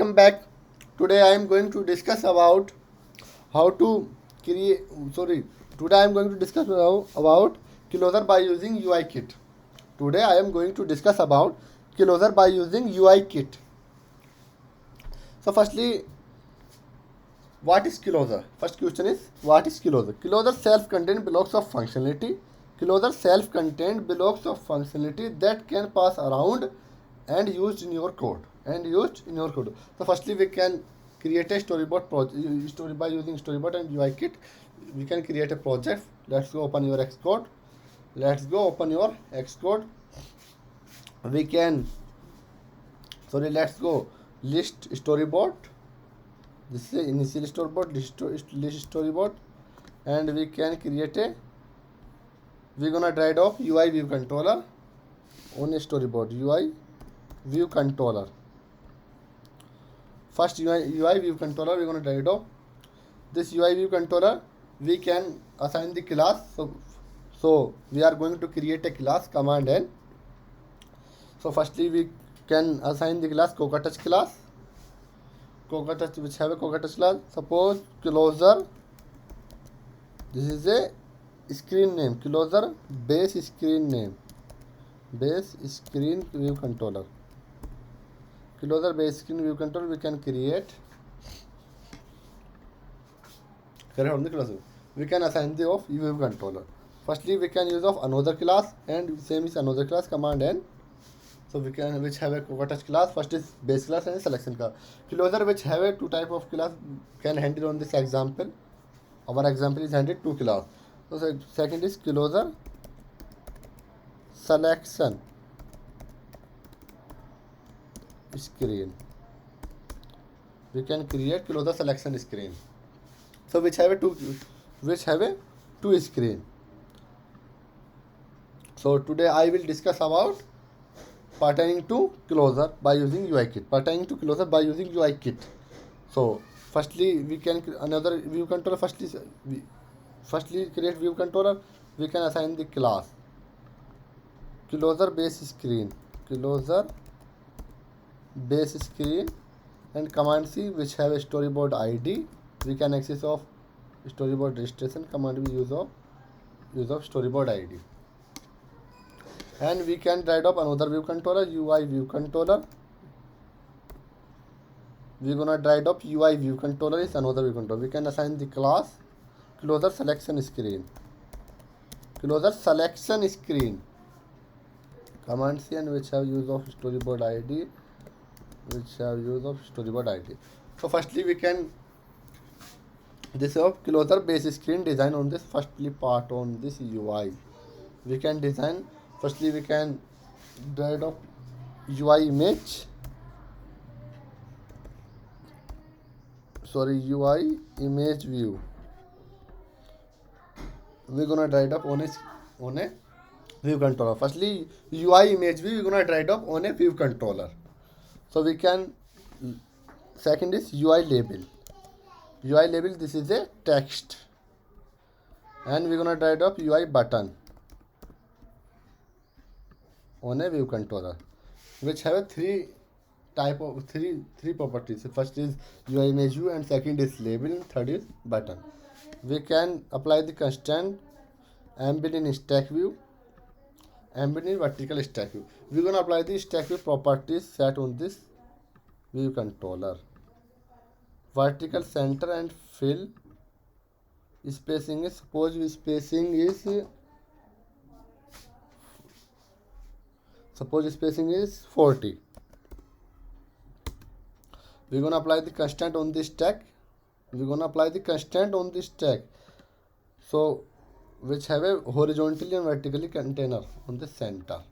welcome back. Today I am going to discuss about how to create. Sorry, today I am going to discuss about Closer by using UI Kit. Today I am going to discuss about Closer by using UI Kit. So, firstly, what is Closer? First question is what is Closer? Closer self-contained blocks of functionality. Closer self-contained blocks of functionality that can pass around and used in your code. So firstly, we can create a storyboard project story by using storyboard and UI kit. We can create a project. Let's go open your Xcode. We can let's go list storyboard. This is initial storyboard, list storyboard, and we can create a. We're gonna drag off UI view controller on a storyboard. UI view controller. First UI view controller, we're gonna drag it off. This UI view controller, we can assign the class. So we are going to create a class, command N. So firstly, we can assign the class CocoaTouch class. CocoaTouch, which have a CocoaTouch class. Suppose Closer. This is a screen name. Closer base screen name. Base screen view controller. Closer base screen view controller we can create. From the class, we can assign the of view controller. Firstly, we can use of another class, and same is another class, command N. So we can which have a CocoaTouch class. First is base class and selection class. Closer which have a two type of class can handle on this example. Our example is handled two class. So second is Closer selection screen. We can create Closer selection screen. So which have a two screen. So today I will discuss about pertaining to Closer by using UI kit. So firstly, we can another view controller. Firstly create view controller. We can assign the class Closer base screen, and command C which have a storyboard ID. We can access of storyboard registration command. We use of storyboard ID. And we can write up another view controller, UI view controller. We're gonna write up UI view controller is another view controller. We can assign the class Closer selection screen. Command C and which have use of storyboard ID. So firstly, we can this of Closer base screen design on this firstly part on this UI. We can design. Firstly, we can drag up UI image. UI image view. We're gonna drag up on a view controller. Firstly, UI image view. We're gonna drag up on a view controller. So we can. Second is UI label. This is a text, and we're gonna drag up UI button on a view controller, which have a three properties. First is UI image view, and second is label, and third is button. We can apply the constraint embed in stack view, embed in vertical stack view. We're gonna apply the stack view properties set on this view controller. Vertical center and fill spacing is suppose spacing is 40. We're gonna apply the constraint on this stack. So which have a horizontally and vertically container on the center,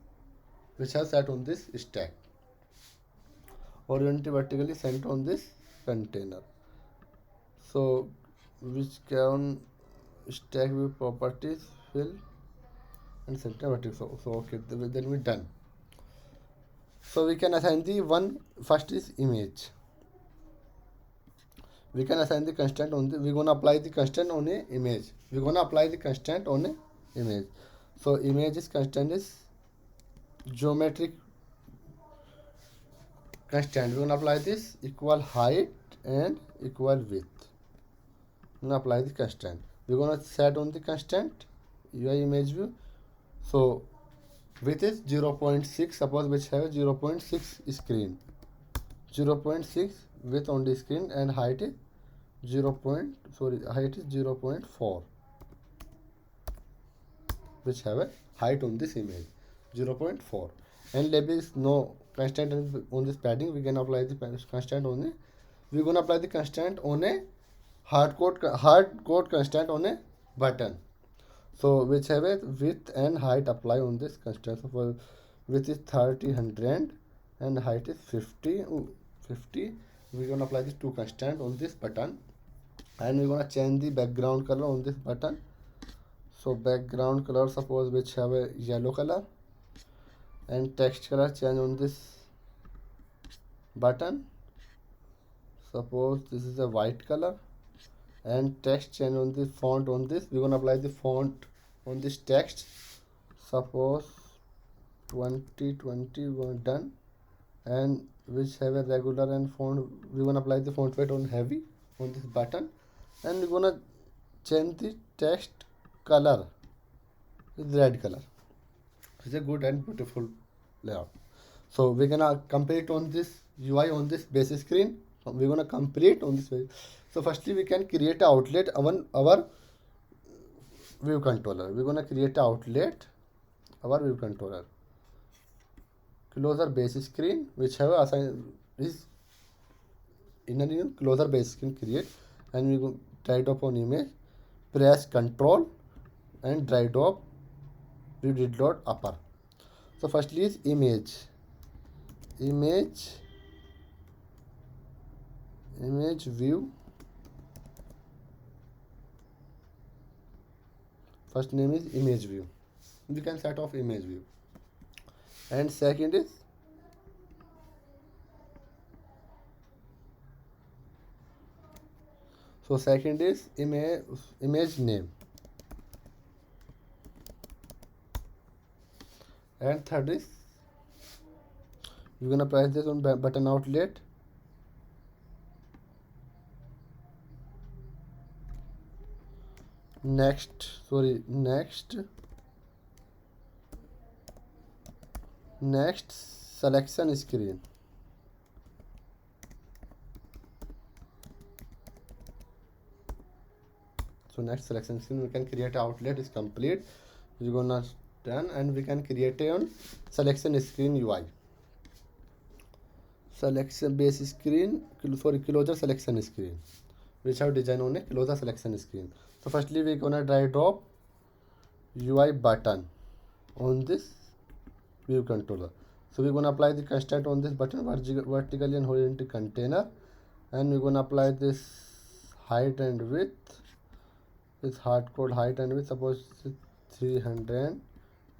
which has set on this stack. Horizontally, vertically center on this container. So which can stack view properties fill and center vertical. So okay, then we're done. So we can assign the one. First is image. We can assign the constraint on the. We're gonna apply the constraint on a image. So image's constraint is geometric constant. We're gonna apply this equal height and equal width. We're gonna apply the constant. We're gonna set on the constant UI image view. So width is 0.6. Suppose which have 0.6 screen. 0.6 width on the screen, and height is height is 0.4, which have a height on this image 0.4. And label is no constant on this padding. We can apply the constant on it. We're gonna apply the constant on a hard code constant on a button. So which have a width and height apply on this constant. So for width is 30 100 and height is 50. We're gonna apply these two constant on this button, and we're gonna change the background color on this button. So background color, suppose which have a yellow color, and text color change on this button. Suppose this is a white color, and text change on the font on this. We're gonna apply the font on this text. Suppose 2020 we're done, and which have a regular and font. We're gonna apply the font weight on heavy on this button, and we're gonna change the text color with red color. It's a good and beautiful layout. So we're gonna complete on this UI on this base screen. We're gonna complete on this way. So firstly we can create a outlet on our view controller. We're gonna create a outlet our view controller. Closer base screen, which have assigned is in a new closer base screen create, and we go drag drop on image, press Control and drag drop view dot upper. So firstly is image view. First name is image view. We can set off image view, and second is image name, and third is we're gonna press this on button outlet. Next selection screen. So next selection screen, we can create an outlet is complete. We're gonna done, and we can create a selection screen UI. Selection base screen, closer selection screen, which have design on a closer selection screen. So firstly we're gonna drag drop UI button on this view controller. So we're gonna apply the constant on this button, vertically and horizontal container, and we're gonna apply this height and width with hard code height and width. Suppose 300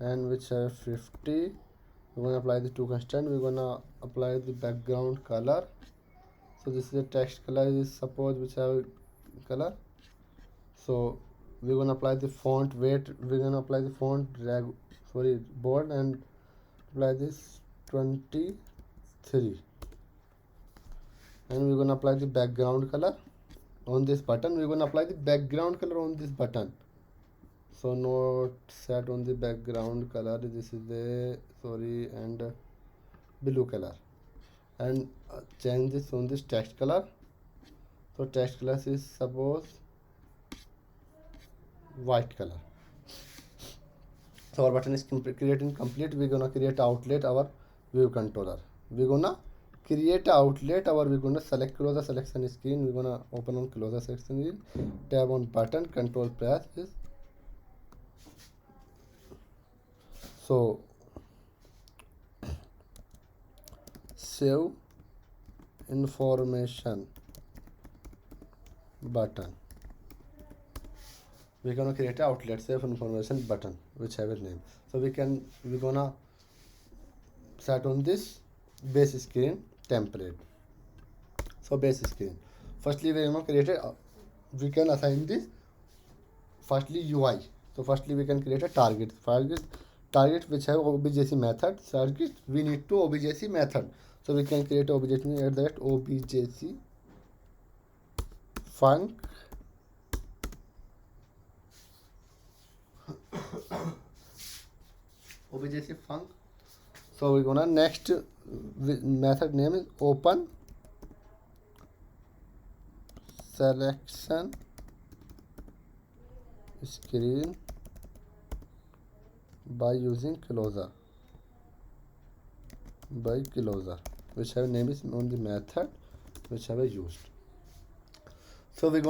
and which have 50. We're gonna apply the two constant. We're gonna apply the background color. So this is the text color is suppose which have color. So we're gonna apply the font weight. We're gonna apply the font bold, and apply this 23, and we're gonna apply the background color on this button. We're gonna apply the background color on this button. So note set on the background color. This is the and blue color, and change this on this text color. So text color is suppose white color. So our button is creating complete. We're gonna create outlet our view controller. We're gonna create outlet our. We're gonna select closer selection screen. We're gonna open on closer selection screen, tab on button, control press this. So save information button. We're gonna create an outlet save information button which have a name. So we're gonna set on this base screen template. So base screen. Firstly we're gonna create we can assign this firstly UI. So firstly we can create a target which have objc method. Target we need to objc method. So we can create object at that objc func objc func. So we're gonna next method name is open selection screen by using closure which have name is on the method which have used. So we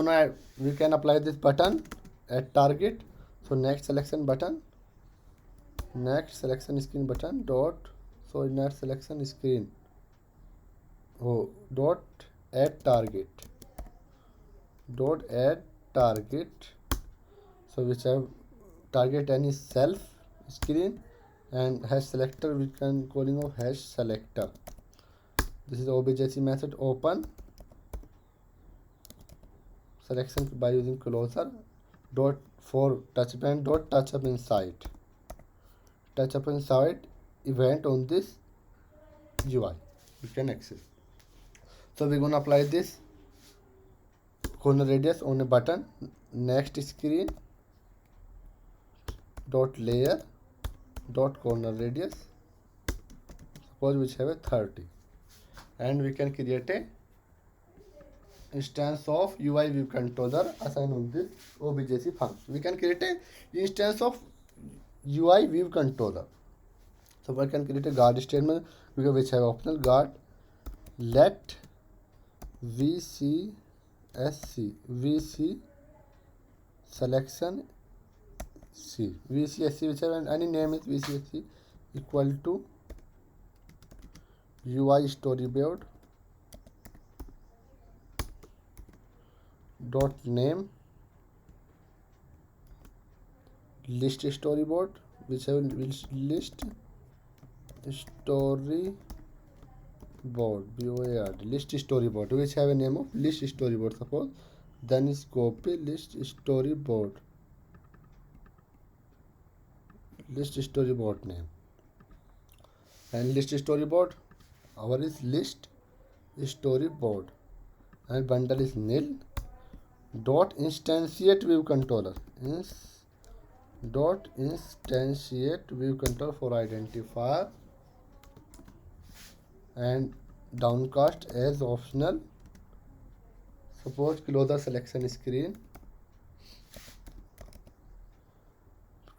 can apply this button at target. So next selection screen button dot, so next selection screen dot add target. So which have target any self screen and hash selector, we can calling of hash selector. This is objc method open selection by using closure dot for touchband dot touch up inside event on this UI you can access. So we're gonna apply this corner radius on a button. Next screen dot layer dot corner radius, suppose which have a 30, and we can create a instance of UI view controller assigned on this objc function. We can create a instance of UI view controller. So we can create a guard statement which have optional guard let vc selection c vcsc which have any name is vcsc equal to UI storyboard dot name list storyboard which have list storyboard board list storyboard which have a name of list storyboard, suppose. Then is copy list storyboard name, and list storyboard our is list storyboard, and bundle is nil dot instantiate view controller for identifier and downcast as optional. Suppose closure selection screen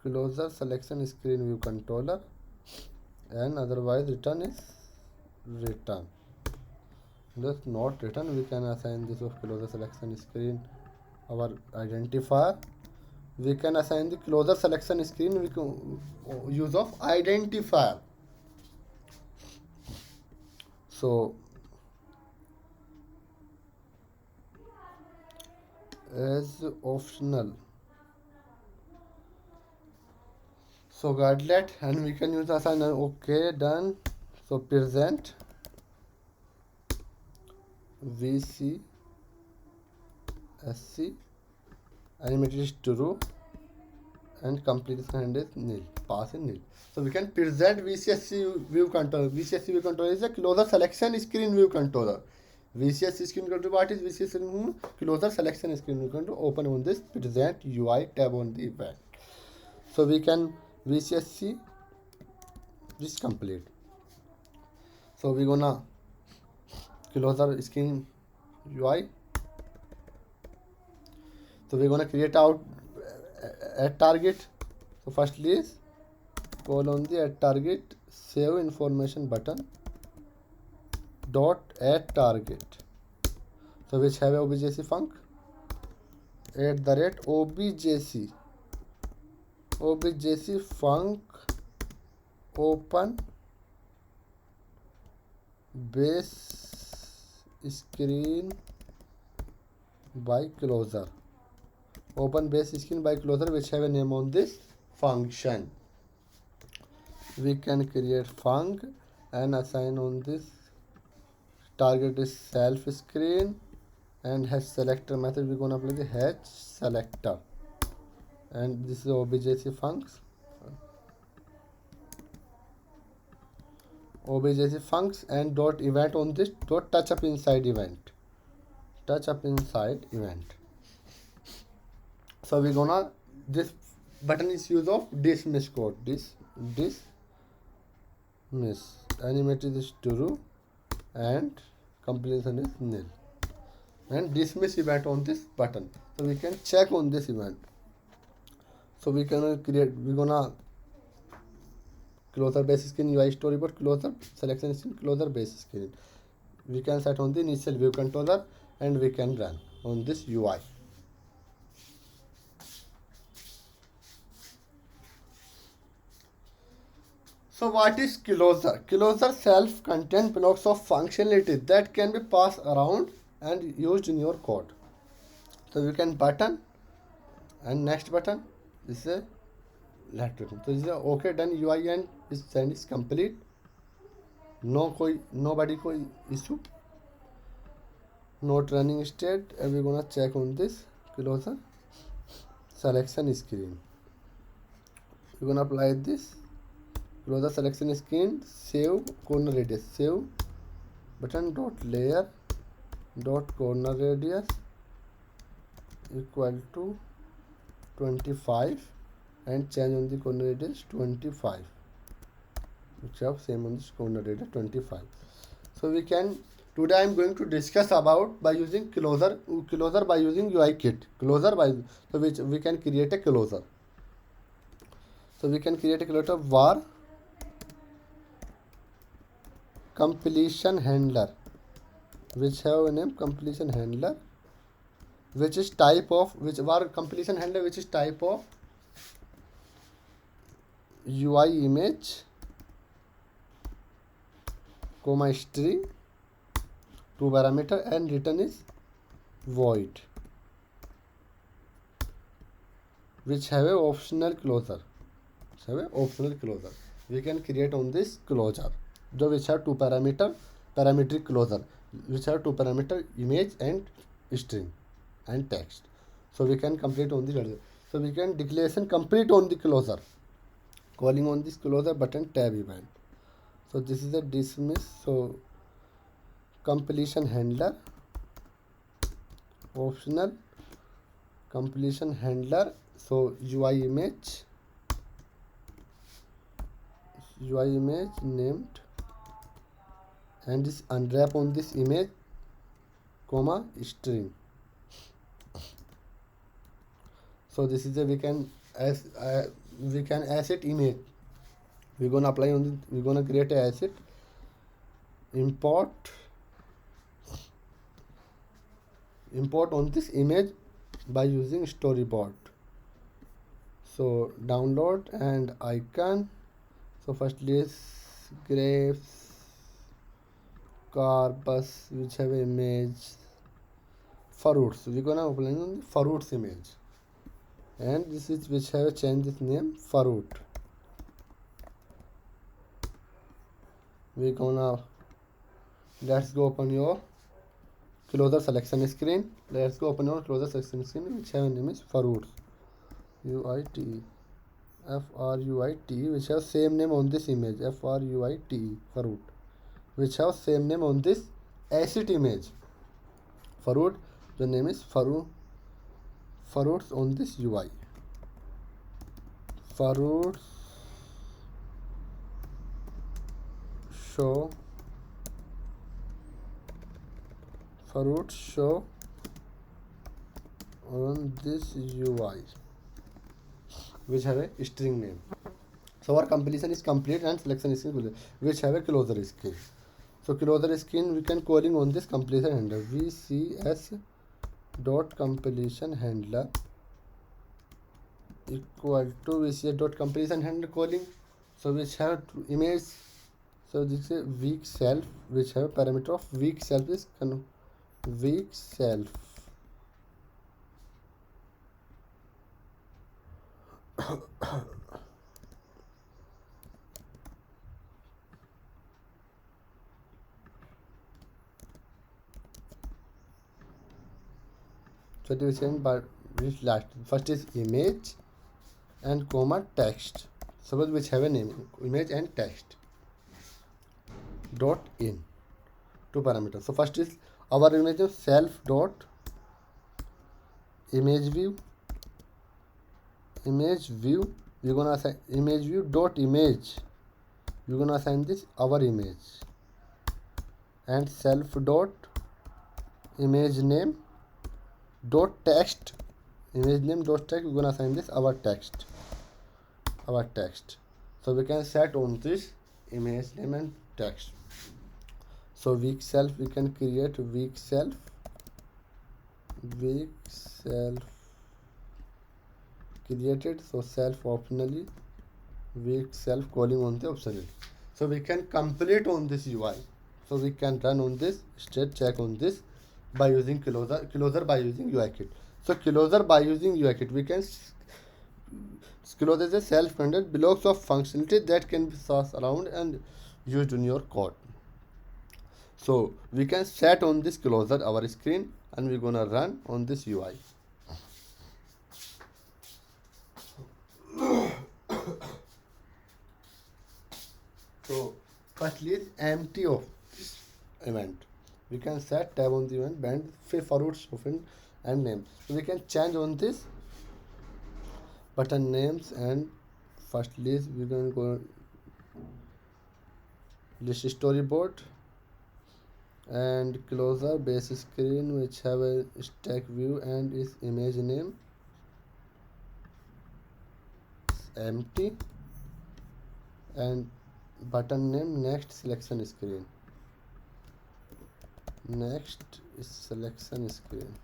view controller, and otherwise return is return. Just not return, we can assign this of closure selection screen our identifier. We can assign the closure selection screen we can use of identifier. So as optional, so guardlet, and we can use assign. Okay, done. So present vcsc animated is true and completion is nil, pass is nil. So we can present vcsc view controller. vcsc view controller is a closure selection screen view controller. vcsc screen controller, what is vcsc closure selection screen view controller? Open on this present UI tab on the event. So we can vcsc this complete. So we gonna closure screen UI. So we're gonna create out at target. So firstly is call on the at target save information button dot at target. So which have a objc func at the rate objc func open base screen by closure, open base screen by closure which have a name on this function. We can create func and assign on this target is self screen, and hash selector method we're gonna apply the hash selector, and this is objc func obj funcs and dot event on this dot touch up inside event. So we're gonna, this button is use of dismiss code. Dismiss animated is true and completion is nil, and dismiss event on this button. So we can check on this event. So we're gonna closer base screen UI storyboard, closer selection screen, closer base screen. We can set on the initial view controller and we can run on this UI. So what is closer? Closer self-contained blocks of functionality that can be passed around and used in your code. So you can button and next button is a left button. So this is a okay done UI and is send is complete. Nobody koi issue. Not running state, and we're gonna check on this closer selection screen. We're gonna apply this closer selection screen, save corner radius, save button dot layer dot corner radius equal to 25 and change on the corner radius 25, which have same on this corner radius 25. So we can, today I am going to discuss about by using closer by using UI kit. So which we can create a closer. So we can create a closer var completion handler, which have a name completion handler, which is type of type of UI image comma string 2 parameter and return is void, which have a optional closer. We can create on this closure, which have 2 parametric closure, which have 2 parameter image and string and text. So we can complete on the, so we can declaration complete on the closer, calling on this closer button tab event. So this is a dismiss. So completion handler, optional completion handler. So UI image named and this unwrap on this image comma string. So this is a we can asset image. We're gonna apply on the, we're gonna create a asset, import on this image by using storyboard. So download and icon. So firstly is grapes, car, bus, which have image, fruits. We're gonna apply on the fruits image, and this is which have changed this name fruit. We're gonna, let's go open your closer selection screen. Which have a name is fruits, UIT, FRUIT, which have same name on this image, FRUIT, fruit, which have same name on this asset image, fruit. The name is fruits on this UI, fruits show on this UI, which have a string name. So our completion is complete and selection is complete, which have a closer screen. So closer screen we can calling on this completion handler, VCS dot completion handler equal to VCS dot completion handler calling. So which have image. So this is weak self, which have parameter of weak self is weak self. So this is but which last first is image and comma text. Suppose which have a name image and text. dot in, two parameters. So first is our image of self dot image view. We're gonna assign image view dot image. We're gonna assign this our image, and self dot image name dot text. Image name dot text. We're gonna assign this our text. So we can set on this image name and text. So weak self, we can create weak self created. So self optionally, weak self calling on the optional. So we can complete on this UI. So we can run on this state check on this by using closer by using UIKit. So closer by using UIKit, we can closer is a self-contained blocks of functionality that can be sourced around and used in your code. So we can set on this closer our screen, and we're gonna run on this UI. So firstly is empty of this event. We can set tab on the event band forward open and name. So we can change on this button names, and firstly we can go list storyboard and closer base screen which have a stack view and is image name empty, and button name next selection screen. Next is selection screen.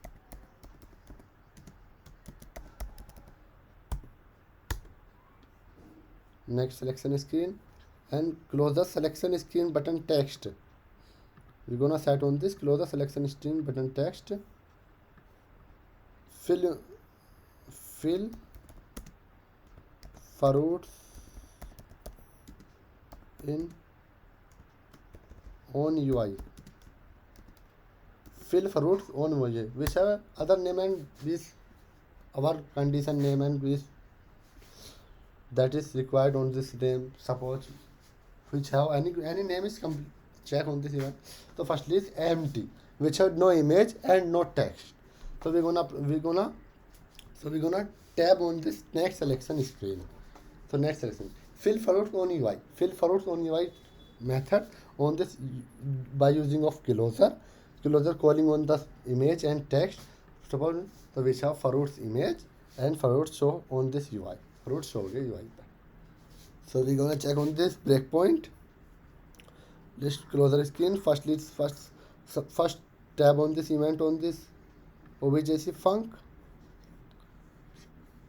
Next selection screen, and closer selection screen button text. We're gonna set on this closer selection screen button text. Fill fruits in on UI. Fill fruits on UI, which have other name and this our condition name and this that is required on this name. Suppose which have any name is check on this event. So firstly is empty, which have no image and no text. So we're gonna tab on this next selection screen. So next selection, fill fruits on UI. Fill fruits on UI method on this by using of closer calling on the image and text. Suppose so which have fruits image and fruits show on this UI. Fruits show UI. So we're gonna check on this breakpoint. List closer screen. First tab on this event on this OBJC func,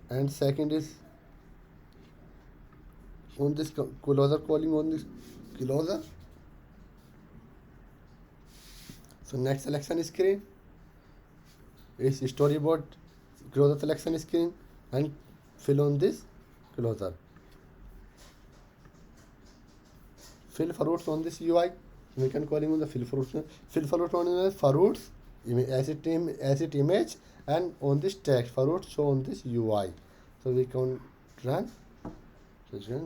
and second is on this closer calling on this closer. So next selection screen is storyboard closer selection screen, and fill on this closer. Fill fruits on this UI. We can calling on the fill fruits on the fruits as it image, and on this text fruits show on this UI. So we can run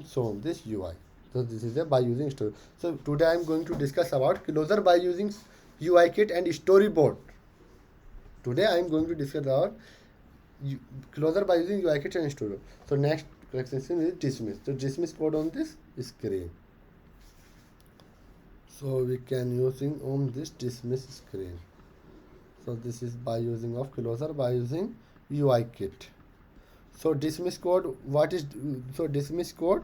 so on this UI. So this is a by using story. So today I am going to discuss about closer by using UIKit and storyboard. Today I am going to discuss about closer by using UIKit and storyboard. So next section is dismiss. So dismiss code on this screen. So we can using on this dismiss screen. So this is by using of closer by using UIKit. So dismiss code, what is so dismiss code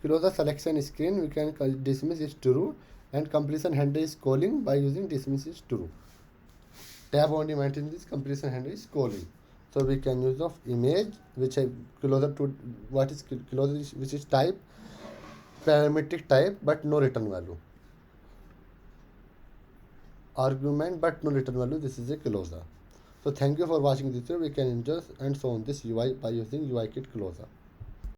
closer selection screen, we can dismiss is true, and completion handler is calling by using dismiss is true. Tab on event in this completion handler is calling. So we can use of image which I closer to what is closer which is type parametric type but no return value. Argument but no return value, this is a closer. So thank you for watching this video. We can enjoy and so on this UI by using UIKit closer.